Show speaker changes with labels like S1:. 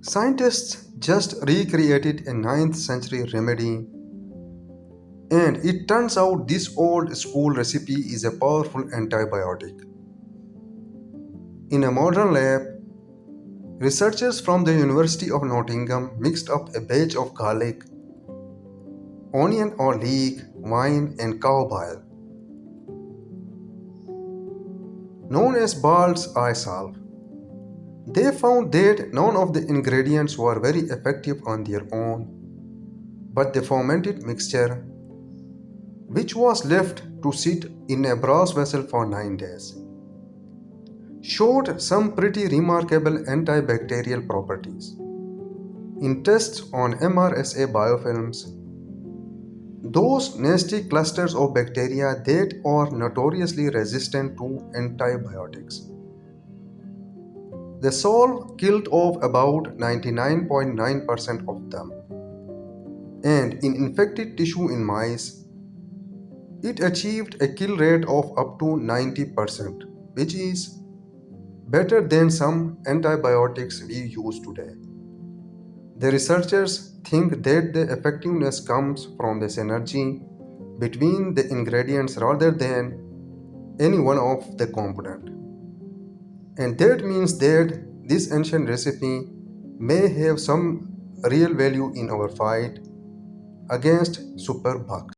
S1: Scientists just recreated a 9th century remedy, and it turns out this old school recipe is a powerful antibiotic. In a modern lab, researchers from the University of Nottingham mixed up a batch of garlic, onion or leek, wine, and cow bile, known as Bald's eye salve. They found that none of the ingredients were very effective on their own, but the fermented mixture, which was left to sit in a brass vessel for 9 days, showed some pretty remarkable antibacterial properties. In tests on MRSA biofilms, those nasty clusters of bacteria that are notoriously resistant to antibiotics. The solve killed off about 99.9% of them, and in infected tissue in mice, it achieved a kill rate of up to 90%, which is better than some antibiotics we use today. The researchers think that the effectiveness comes from the synergy between the ingredients rather than any one of the component. And that means that this ancient recipe may have some real value in our fight against superbugs.